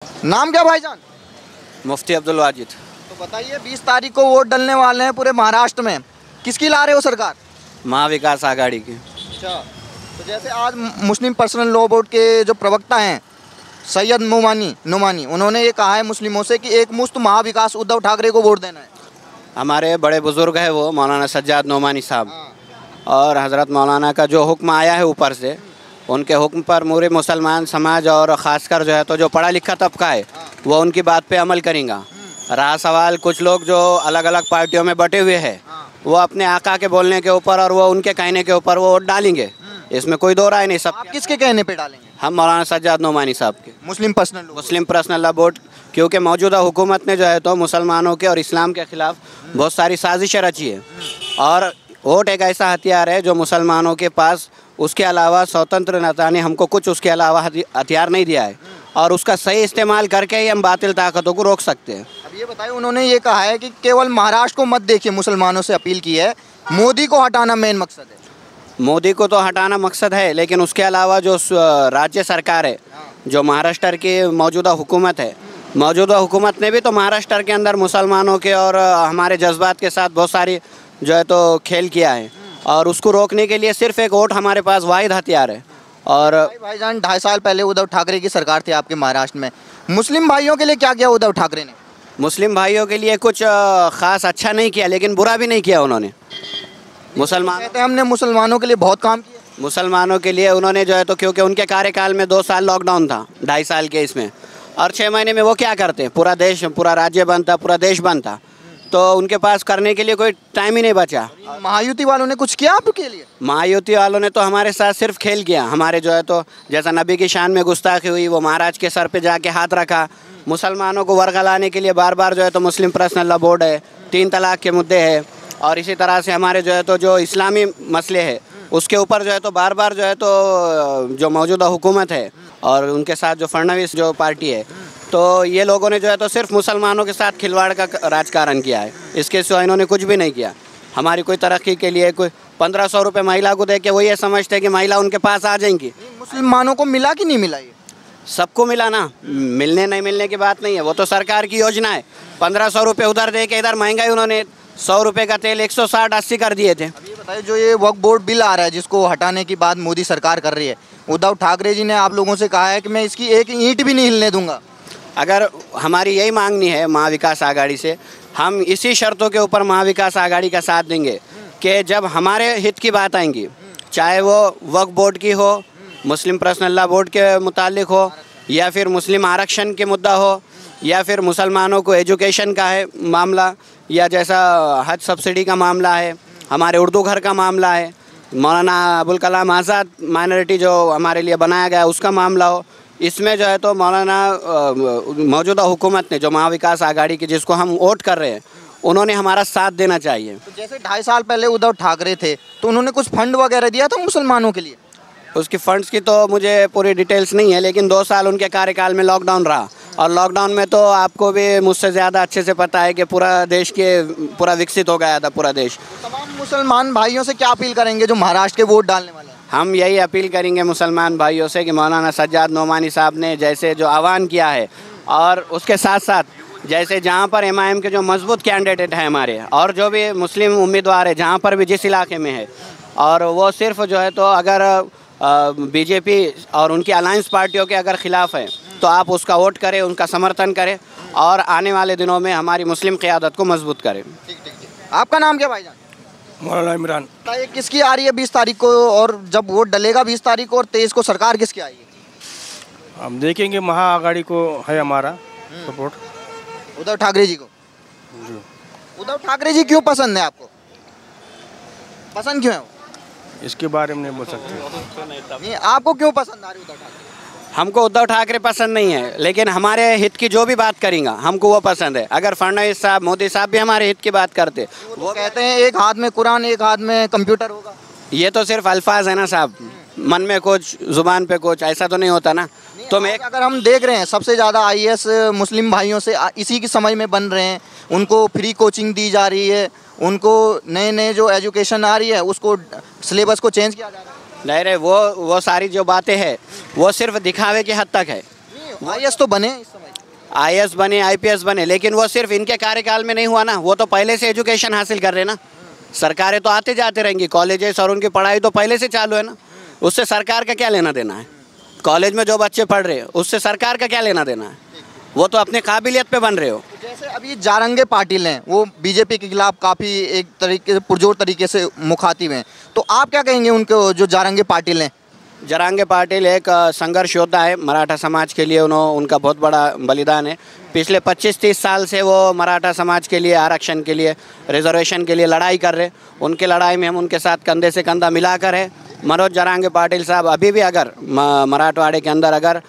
नाम क्या भाईजान? मुफ्ती अब्दुल वाजिद। तो बताइए 20 तारीख को वोट डलने वाले हैं पूरे महाराष्ट्र में, किसकी ला रहे हो सरकार? महाविकास आघाड़ी की। अच्छा, तो जैसे आज मुस्लिम पर्सनल लॉ बोर्ड के जो प्रवक्ता हैं सैयद नुमानी उन्होंने ये कहा है मुस्लिमों से कि एक मुश्त महाविकास उद्धव ठाकरे को वोट देना है। हमारे बड़े बुजुर्ग है वो मौलाना सज्जाद नोमानी साहब, हाँ। और हज़रत मौलाना का जो हुक्म आया है ऊपर से, उनके हुक्म पर पूरे मुसलमान समाज और ख़ासकर जो है तो जो पढ़ा लिखा तबका है वो उनकी बात पे अमल करेगा। रहा सवाल कुछ लोग जो अलग अलग पार्टियों में बटे हुए हैं, वो अपने आका के बोलने के ऊपर और वो उनके कहने के ऊपर वो वोट डालेंगे, इसमें कोई दो राय नहीं। सब आप किसके कहने पे डालेंगे? हम मौलाना सज्जाद नोमानी साहब के, मुस्लिम पर्सनल लॉ बोर्ड, क्योंकि मौजूदा हुकूमत ने जो है तो मुसलमानों के और इस्लाम के ख़िलाफ़ बहुत सारी साजिशें रची है, और वोट एक ऐसा हथियार है जो मुसलमानों के पास उसके अलावा स्वतंत्र नेता ने हमको कुछ उसके अलावा हथियार नहीं दिया है, और उसका सही इस्तेमाल करके ही हम बातिल ताकतों को रोक सकते हैं। अब ये बताइए, उन्होंने ये कहा है कि केवल महाराष्ट्र को मत देखिए, मुसलमानों से अपील की है, मोदी को हटाना मेन मकसद है। मोदी को तो हटाना मकसद है, लेकिन उसके अलावा जो राज्य सरकार है, जो महाराष्ट्र की मौजूदा हुकूमत है, मौजूदा हुकूमत ने भी तो महाराष्ट्र के अंदर मुसलमानों के और हमारे जज्बात के साथ बहुत सारी जो है तो खेल किया है, और उसको रोकने के लिए सिर्फ एक वोट हमारे पास वाहिद हथियार है। और भाईजान 2.5 साल पहले उद्धव ठाकरे की सरकार थी आपके महाराष्ट्र में, मुस्लिम भाइयों के लिए क्या किया उद्धव ठाकरे ने? मुस्लिम भाइयों के लिए कुछ ख़ास अच्छा नहीं किया, लेकिन बुरा भी नहीं किया उन्होंने। मुसलमान कहते हैं हमने मुसलमानों के लिए बहुत काम किया। मुसलमानों के लिए उन्होंने जो है तो, क्योंकि उनके कार्यकाल में 2 साल लॉकडाउन था, 2.5 साल के इसमें, और 6 महीने में वो क्या करते हैं, पूरा राज्य बनता, पूरा देश बनता, तो उनके पास करने के लिए कोई टाइम ही नहीं बचा। महायुति वालों ने कुछ किया आपके लिए? महायुति वालों ने तो हमारे साथ सिर्फ खेल किया। हमारे जो है तो जैसा नबी की शान में गुस्ताखी हुई, वो महाराज के सर पे जाके हाथ रखा। मुसलमानों को वर्गलाने के लिए बार बार जो है तो मुस्लिम पर्सनल लॉ बोर्ड है, 3 तलाक के मुद्दे है, और इसी तरह से हमारे जो है तो जो इस्लामी मसले है उसके ऊपर जो है तो बार बार जो है तो जो मौजूदा हुकूमत है और उनके साथ जो फडणवीस जो पार्टी है, तो ये लोगों ने जो है तो सिर्फ मुसलमानों के साथ खिलवाड़ का राजकारण किया है। इसके सिवा इन्होंने कुछ भी नहीं किया। हमारी कोई तरक्की के लिए कोई 1500 रुपये महिला को दे के वो ये समझते हैं कि महिला उनके पास आ जाएंगी। मुसलमानों को मिला कि नहीं मिला? ये सबको मिला ना, मिलने नहीं मिलने की बात नहीं है, वो तो सरकार की योजना है। 1500 रुपये उधर दे के इधर महंगाई उन्होंने 100 रुपये का तेल 160-80 कर दिए थे। अब ये बताइए, जो ये वक्फ बोर्ड बिल आ रहा है जिसको हटाने की बात मोदी सरकार कर रही है, उद्धव ठाकरे जी ने आप लोगों से कहा है कि मैं इसकी एक ईंट भी नहीं हिलने दूंगा। अगर हमारी यही मांगनी है महाविकास आघाड़ी से, हम इसी शर्तों के ऊपर महाविकास आघाड़ी का साथ देंगे कि जब हमारे हित की बात आएंगी, चाहे वो वक्फ बोर्ड की हो, मुस्लिम पर्सनल लॉ बोर्ड के मुतालिक हो, या फिर मुस्लिम आरक्षण के मुद्दा हो, या फिर मुसलमानों को एजुकेशन का है मामला, या जैसा हज सब्सिडी का मामला है, हमारे उर्दू घर का मामला है, मौलाना अबुल कलाम आज़ाद माइनॉरिटी जो हमारे लिए बनाया गया है उसका मामला हो, इसमें जो है तो मौलाना मौजूदा हुकूमत ने जो महाविकास आघाड़ी की जिसको हम वोट कर रहे हैं, उन्होंने हमारा साथ देना चाहिए। तो जैसे 2.5 साल पहले उद्धव ठाकरे थे तो उन्होंने कुछ फंड वगैरह दिया था मुसलमानों के लिए? उसकी फ़ंड्स की तो मुझे पूरी डिटेल्स नहीं है, लेकिन 2 साल उनके कार्यकाल में लॉकडाउन रहा, और लॉकडाउन में तो आपको भी मुझसे ज़्यादा अच्छे से पता है कि पूरा विकसित हो गया था पूरा देश। तमाम मुसलमान भाइयों से क्या अपील करेंगे जो महाराष्ट्र के वोट डालने वाले हैं? हम यही अपील करेंगे मुसलमान भाइयों से कि मौलाना सज्जाद नोमानी साहब ने जैसे जो आह्वान किया है, और उसके साथ साथ जैसे जहाँ पर MIM के जो मजबूत कैंडिडेट हैं हमारे, और जो भी मुस्लिम उम्मीदवार है जहाँ पर भी जिस इलाके में है, और वो सिर्फ जो है तो अगर BJP और उनकी अलायंस पार्टियों के अगर ख़िलाफ़ है तो आप उसका वोट करें, उनका समर्थन करें, और आने वाले दिनों में हमारी मुस्लिम क़यादत को मजबूत करें। ठीक। आपका नाम क्या भाईजान? मौलाना इमरान। बताइए किसकी आ रही है 20 तारीख को, और जब वोट डलेगा 20 तारीख को और 23 को सरकार किसकी आएगी? हम देखेंगे महाआघाड़ी को है हमारा सपोर्ट, उद्धव ठाकरे जी को। उद्धव ठाकरे जी क्यों पसंद है आपको? पसंद क्यों है वो? इसके बारे में नहीं बोल सकते। नहीं, आपको क्यों पसंद आ रही उद्धव ठाकरे? हमको उद्धव ठाकरे पसंद नहीं है, लेकिन हमारे हित की जो भी बात करेंगे हमको वो पसंद है। अगर फडणवीस साहब, मोदी साहब भी हमारे हित की बात करते, वो कहते हैं एक हाथ में कुरान एक हाथ में कंप्यूटर होगा। ये तो सिर्फ अल्फाज है ना साहब, मन में कुछ जुबान पे कुछ, ऐसा तो नहीं होता ना। तो मैं अगर हम देख रहे हैं सबसे ज़्यादा IAS मुस्लिम भाइयों से इसी की समझ में बन रहे हैं, उनको फ्री कोचिंग दी जा रही है, उनको नए जो एजुकेशन आ रही है उसको सिलेबस को चेंज किया जा रहा है। नहीं रे, वो सारी जो बातें हैं वो सिर्फ दिखावे की हद तक है। आईएएस तो बने इस समय। आईएएस बने, आईपीएस बने, लेकिन वो सिर्फ इनके कार्यकाल में नहीं हुआ ना, वो तो पहले से एजुकेशन हासिल कर रहे ना। सरकारें तो आते जाते रहेंगी, कॉलेजेस और उनकी पढ़ाई तो पहले से चालू है ना, उससे सरकार का क्या लेना देना है। कॉलेज में जो बच्चे पढ़ रहे हैं उससे सरकार का क्या लेना देना है, वो तो अपने काबिलियत पे बन रहे हो। जैसे अभी जारंगे पाटिल हैं, वो बीजेपी के खिलाफ काफ़ी एक तरीके से पुरजोर तरीके से मुखातिब हैं, तो आप क्या कहेंगे उनको, जो जारंगे पाटिल हैं? जरांगे पाटिल एक संघर्ष योद्धा है मराठा समाज के लिए, उनका बहुत बड़ा बलिदान है। पिछले 25-30 साल से वो मराठा समाज के लिए, आरक्षण के लिए, रिजर्वेशन के लिए लड़ाई कर रहे। उनकी लड़ाई में हम उनके साथ कंधे से कंधा मिलाकर है। मनोज जरांगे पाटिल साहब अभी भी अगर मराठवाड़े के अंदर अगर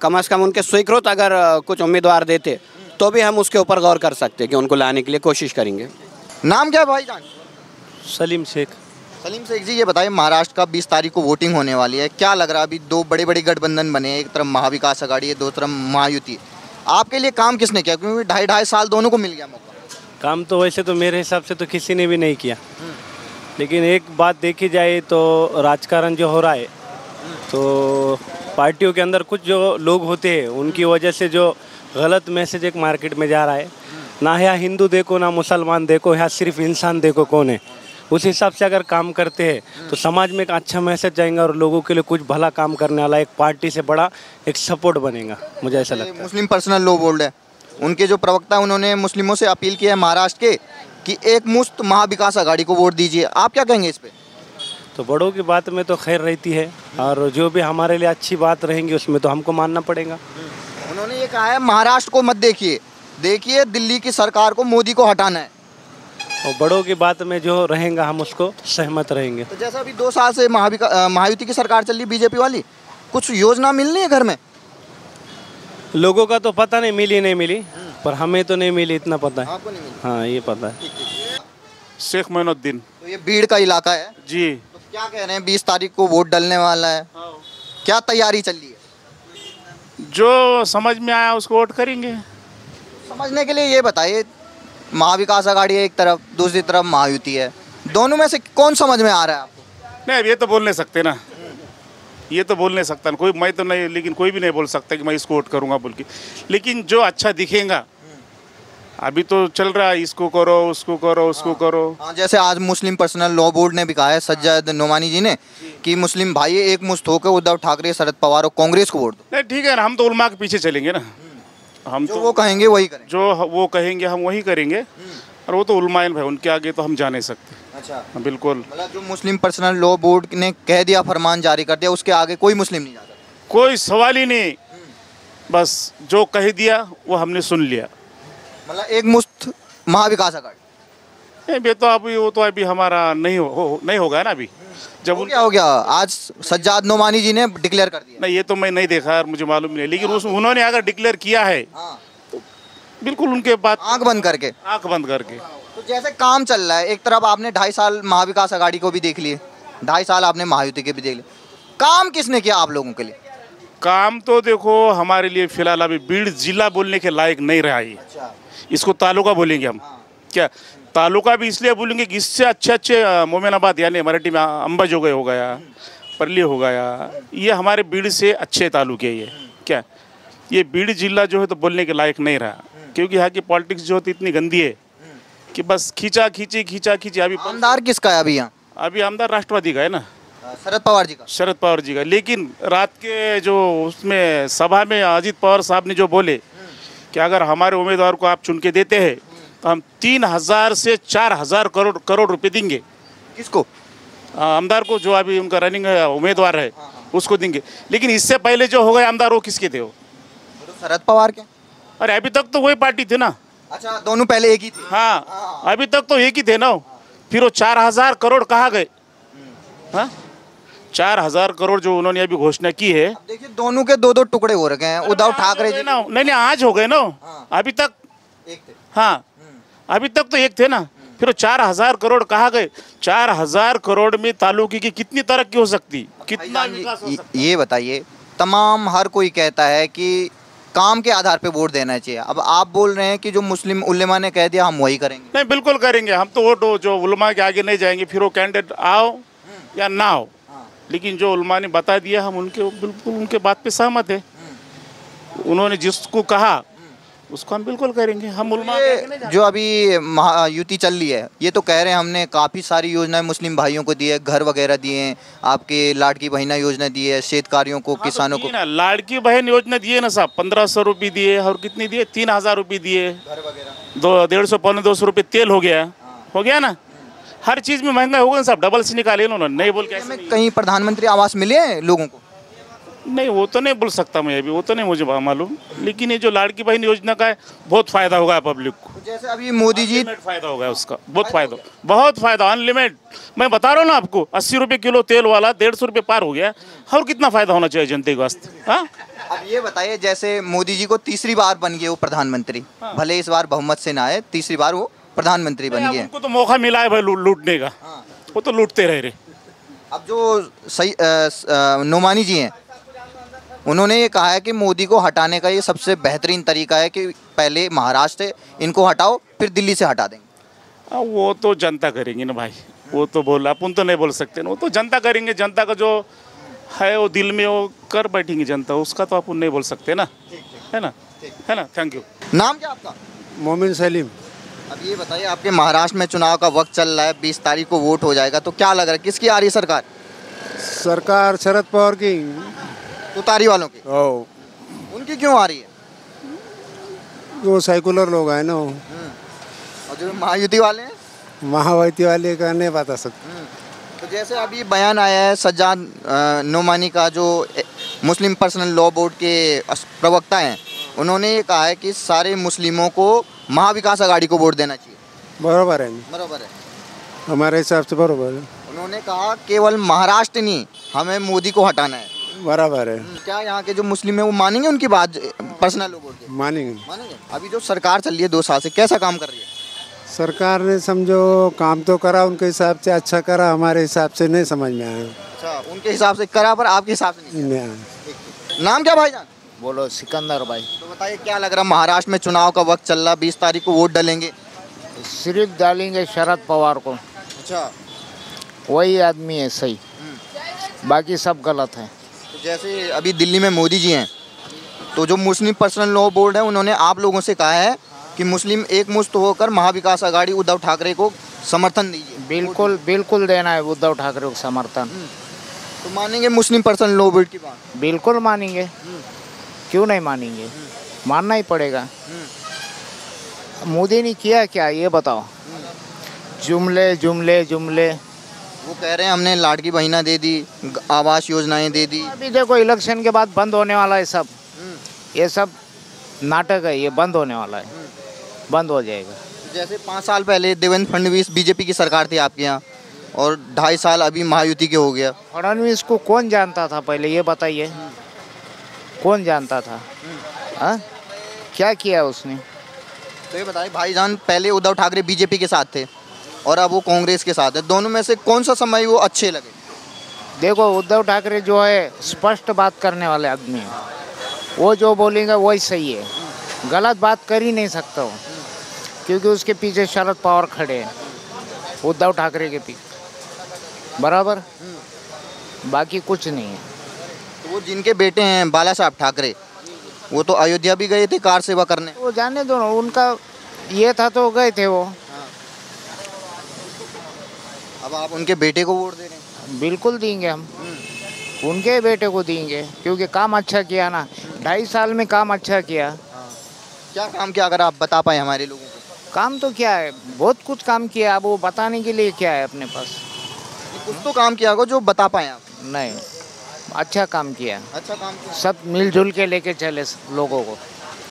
कम से कम उनके स्वीकृत अगर कुछ उम्मीदवार देते तो भी हम उसके ऊपर गौर कर सकते कि उनको लाने के लिए कोशिश करेंगे। नाम क्या है भाईजान? सलीम शेख। सलीम शेख जी, ये बताइए, महाराष्ट्र का 20 तारीख को वोटिंग होने वाली है, क्या लग रहा है? अभी दो बड़े बड़े गठबंधन बने हैं, एक तरफ महाविकास आघाड़ी है, दो तरफ महायुति। आपके लिए काम किसने किया? क्योंकि 2.5 साल दोनों को मिल गया मौका। काम तो वैसे तो मेरे हिसाब से तो किसी ने भी नहीं किया, लेकिन एक बात देखी जाए तो राजकारण जो हो रहा है, तो पार्टियों के अंदर कुछ जो लोग होते हैं उनकी वजह से जो गलत मैसेज एक मार्केट में जा रहा है, ना यहाँ हिंदू देखो ना मुसलमान देखो, यहाँ सिर्फ इंसान देखो कौन है। उस हिसाब से अगर काम करते हैं तो समाज में एक अच्छा मैसेज जाएगा और लोगों के लिए कुछ भला काम करने वाला एक पार्टी से बड़ा एक सपोर्ट बनेगा, मुझे ऐसा लगता है। मुस्लिम पर्सनल लॉ बोर्ड है, उनके जो प्रवक्ता, उन्होंने मुस्लिमों से अपील की है महाराष्ट्र के कि एक मुश्त महाविकास आघाड़ी को वोट दीजिए। आप क्या कहेंगे इस पे? तो बड़ों की बात में तो खैर रहती है, और जो भी हमारे लिए अच्छी बात रहेंगी उसमें तो हमको मानना पड़ेगा। उन्होंने ये कहा है महाराष्ट्र को मत देखिए, देखिए दिल्ली की सरकार को, मोदी को हटाना है। और बड़ों की बात में जो रहेगा हम उसको सहमत रहेंगे। तो जैसा अभी 2 साल से महायुति की सरकार चल रही, बीजेपी वाली, कुछ योजना मिल रही है घर में? लोगों का तो पता नहीं मिली नहीं मिली, पर हमें तो नहीं मिली, इतना पता है। आपको नहीं मिली? हाँ, ये पता है। शेख मोइनुद्दीन तो ये भीड़ का इलाका है जी। तो क्या कह रहे हैं, 20 तारीख को वोट डलने वाला है, क्या तैयारी चल रही है? जो समझ में आया उसको वोट करेंगे। समझने के लिए ये बताइए, महाविकास आघाड़ी है एक तरफ, दूसरी तरफ महायुति है, दोनों में से कौन समझ में आ रहा है आपको? नहीं, अब ये तो बोल नहीं सकते ना, ये तो बोल नहीं सकता कोई, मैं तो नहीं, लेकिन कोई भी नहीं बोल सकता कि मैं इसको वोट करूंगा बोल के। लेकिन जो अच्छा दिखेगा, अभी तो चल रहा है, इसको करो उसको करो उसको करो। हाँ, जैसे आज मुस्लिम पर्सनल लॉ बोर्ड ने भी कहा है, सज्जाद नोमानी जी ने, कि मुस्लिम भाई एक मुश्त होकर उद्धव ठाकरे, शरद पवार और कांग्रेस को वोट दो। नहीं ठीक है ना, हम तो उलमा के पीछे चलेंगे ना, हम जो तो वो कहेंगे वही करेंगे। जो वो कहेंगे हम वही करेंगे, और वो तो उलमाइन भाई, उनके आगे तो हम जा नहीं सकते। अच्छा, हाँ, बिल्कुल। मतलब जो मुस्लिम पर्सनल लॉ बोर्ड ने कह दिया, फरमान जारी कर दिया, उसके आगे कोई मुस्लिम नहीं जा सकता। कोई सवाल ही नहीं, बस जो कह दिया वो हमने सुन लिया। मतलब एक मुश्त महाविकास आघाड़ी। नहीं, तो अभी वो तो अभी हमारा नहीं नहीं होगा ना अभी, जब क्या हो गया? आज सज्जाद नोमानी जी ने डिक्लेयर कर दिया। नहीं, ये तो मैं नहीं देखा यार, मुझे मालूम नहीं, लेकिन उन्होंने अगर डिक्लेयर किया है तो बिल्कुल उनके बात आंख बंद करके। आंख बंद करके। तो जैसे काम चल रहा है, एक तरफ आपने 2.5 साल महाविकास आघाड़ी को भी देख लिए, 2.5 साल आपने महायुति के भी देख लिए, काम किसने किया आप लोगों के लिए? काम तो देखो हमारे लिए फिलहाल अभी बीड़ जिला बोलने के लायक नहीं रहा ये। इसको तालुका बोलेंगे हम। क्या तालुका भी इसलिए बोलेंगे कि इससे अच्छे मोमिनाबाद, यानी मराठी में अंबाज हो गया, परली हो गया, ये हमारे बीड़ से अच्छे तालुके। ये क्या, ये बीड़ जिला जो है तो बोलने के लायक नहीं रहा, क्योंकि यहाँ की पॉलिटिक्स जो होती इतनी गंदी है कि बस खींचा खींची। अभी आमदार किसका है अभी यहाँ? अभी आमदार राष्ट्रवादी का है ना, शरद पवार जी का। शरद पवार जी का। लेकिन रात के जो उसमें सभा में अजीत पवार साहब ने जो बोले कि अगर हमारे उम्मीदवार को आप चुन के देते हैं तो हम 3000 से 4000 करोड़ रुपए देंगे। किसको? आमदार को, जो अभी उनका रनिंग उम्मीदवार है उसको देंगे। लेकिन इससे पहले जो हो गए आमदार वो किसके थे? वो तो शरद पवार के। अरे अभी तक तो वही पार्टी थी ना। अच्छा, दोनों पहले एक ही थी। हाँ, अभी तक तो एक ही थे ना। फिर वो 4000 करोड़ कहाँ गए? हाँ, 4000 करोड़ जो उन्होंने अभी घोषणा की है। देखिए, दोनों के 2-2 टुकड़े हो रखे हैं। उद्धव ठाकरे जी नहीं, आज हो गए ना। अभी तक एक थे। हाँ, अभी तक तो एक थे ना। फिर 4000 करोड़ कहाँ गए? 4000 करोड़ में तालुके की कितनी तरक्की हो सकती, कितना विकास हो सकता? ये बताइए, तमाम हर कोई कहता है कि काम के आधार पे वोट देना चाहिए। अब आप बोल रहे हैं कि जो मुस्लिम उलेमा ने कह दिया हम वही करेंगे। नहीं, बिल्कुल करेंगे हम तो वोट, जो उलमा के आगे नहीं जाएंगे, फिर वो कैंडिडेट आओ या ना हो। लेकिन जो उलमा ने बता दिया हम उनके बिल्कुल उनके बात पे सहमत है। उन्होंने जिसको कहा उसको हम बिल्कुल करेंगे। हम उलमा ये जो अभी महायुति चल रही है, ये तो कह रहे हैं हमने काफ़ी सारी योजनाएं मुस्लिम भाइयों को दी है, घर वगैरह दिए हैं, आपके लाड़की बहना योजना दी है, शेतकारियों को, किसानों को। ना लाड़की बहन योजना दिए ना साहब, 1500 रुपये दिए और कितनी दिए, 3000 रुपये दिए, घर वगैरह 150 पौने 200 रुपये तेल हो गया ना। हर चीज़ में महंगा हो गया साहब, डबल से निकाले उन्होंने, नहीं बोल के ऐसे नहीं। कहीं प्रधानमंत्री आवास मिले हैं लोगों को? नहीं वो तो नहीं बोल सकता मैं अभी, वो तो नहीं मुझे मालूम, लेकिन ये जो लाड़की बहन योजना का है बहुत फायदा होगा पब्लिक को। तो जैसे अभी मोदी जी, अनलिमिटेड फायदा होगा उसका, बहुत फायदा अनलिमिटेड। मैं बता रहा हूँ ना आपको, 80 रुपये किलो तेल वाला 150 रुपये पार हो गया, और कितना फायदा होना चाहिए जनता के वास्ते। हाँ अब ये बताइए, जैसे मोदी जी को तीसरी बार बन गए वो प्रधानमंत्री, भले इस बार बहुमत से ना आए, तीसरी बार वो प्रधानमंत्री बन गए। उनको तो मौका मिला है भाई लूटने का, वो तो लूटते रहे। अब जो सही नोमानी जी हैं, उन्होंने ये कहा है कि मोदी को हटाने का ये सबसे बेहतरीन तरीका है कि पहले महाराष्ट्र से इनको हटाओ, फिर दिल्ली से हटा देंगे। वो तो जनता करेंगी ना भाई, वो तो बोल, अपन तो नहीं बोल सकते ना, वो तो जनता करेंगे। जनता का जो है वो दिल में वो कर बैठेंगी जनता, उसका तो अपन नहीं बोल सकते ना, है ना। Thank you. नाम क्या आपका? मोमिन सलीम। अब ये बताइए, आपके महाराष्ट्र में चुनाव का वक्त चल रहा है, 20 तारीख को वोट हो जाएगा, तो क्या लग रहा है किसकी आ रही है सरकार? सरकार शरद पवार की। तुतारी वालों की? ओ, उनकी क्यों आ रही है? वो सेकुलर लोग हैं ना, और जो महायुति वाले हैं? महावती वाले का नहीं बता सकते। तो जैसे अभी बयान आया है सज्जाद नोमानी का, जो मुस्लिम पर्सनल लॉ बोर्ड के प्रवक्ता हैं, उन्होंने ये कहा है कि सारे मुस्लिमों को महाविकास आघाड़ी को वोट देना चाहिए। बराबर है, बराबर है, हमारे हिसाब से बराबर है। उन्होंने कहा केवल महाराष्ट्र नहीं, हमें मोदी को हटाना है। बराबर है। क्या यहाँ के जो मुस्लिम है वो मानेंगे उनकी बात, पर्सनल लॉ बोर्ड के? मानेंगे। अभी जो सरकार चल रही है 2 साल से, कैसा काम कर रही है? सरकार ने समझो काम तो करा, उनके हिसाब से अच्छा करा, हमारे हिसाब से नहीं समझ में आया। अच्छा, उनके हिसाब से करा पर आपके हिसाब से नहीं नहीं। नाम क्या भाईजान? बोलो सिकंदर भाई। तो बताइए, क्या लग रहा है महाराष्ट्र में चुनाव का वक्त चल रहा, 20 तारीख को वोट डालेंगे? सिर्फ डालेंगे शरद पवार को, अच्छा, वही आदमी है सही, बाकी सब गलत है। तो जैसे अभी दिल्ली में मोदी जी हैं, तो जो मुस्लिम पर्सनल लॉ बोर्ड है उन्होंने आप लोगों से कहा है कि मुस्लिम एकमुश्त होकर महाविकास आघाड़ी उद्धव ठाकरे को समर्थन दीजिए। बिल्कुल देना है उद्धव ठाकरे को समर्थन। तो मानेंगे मुस्लिम पर्सनल लॉ बोर्ड की बात? बिल्कुल मानेंगे, क्यों नहीं मानेंगे, मानना ही पड़ेगा। मोदी ने किया क्या ये बताओ? जुमले जुमले जुमले। वो कह रहे हैं हमने लाड़की बहना दे दी, आवास योजनाएं दे दी। अभी देखो इलेक्शन के बाद बंद होने वाला है सब, ये सब नाटक है, ये बंद होने वाला है, बंद हो जाएगा। जैसे 5 साल पहले देवेंद्र फडणवीस बीजेपी की सरकार थी आपके यहाँ, और 2.5 साल अभी महायुति के हो गया। फडणवीस को कौन जानता था पहले ये बताइए, कौन जानता था? हाँ, क्या किया उसने? तो ये बताइए भाईजान, पहले उद्धव ठाकरे बीजेपी के साथ थे और अब वो कांग्रेस के साथ है, दोनों में से कौन सा समय वो अच्छे लगे? देखो उद्धव ठाकरे जो है स्पष्ट बात करने वाले आदमी है, वो जो बोलेगा वही सही है, गलत बात कर ही नहीं सकता वो, क्योंकि उसके पीछे शरद पवार खड़े हैं, उद्धव ठाकरे के पीछे, बराबर, बाकी कुछ नहीं है। तो वो जिनके बेटे हैं बाला साहब ठाकरे, वो तो अयोध्या भी गए थे कार सेवा करने। वो जाने दो ना, उनका ये था तो गए थे वो। अब आप उनके बेटे को वोट दे रहे हैं? बिल्कुल देंगे हम, उनके बेटे को देंगे, क्योंकि काम अच्छा किया ना, 2.5 साल में काम अच्छा किया। क्या काम किया, अगर आप बता पाए हमारे लोगों को? काम तो क्या है, बहुत कुछ काम किया, अब वो बताने के लिए क्या है अपने पास? कुछ तो काम किया होगा जो बता पाए आप। नहीं, अच्छा काम किया, अच्छा काम किया। सब मिलजुल के लेके चले लोगों को।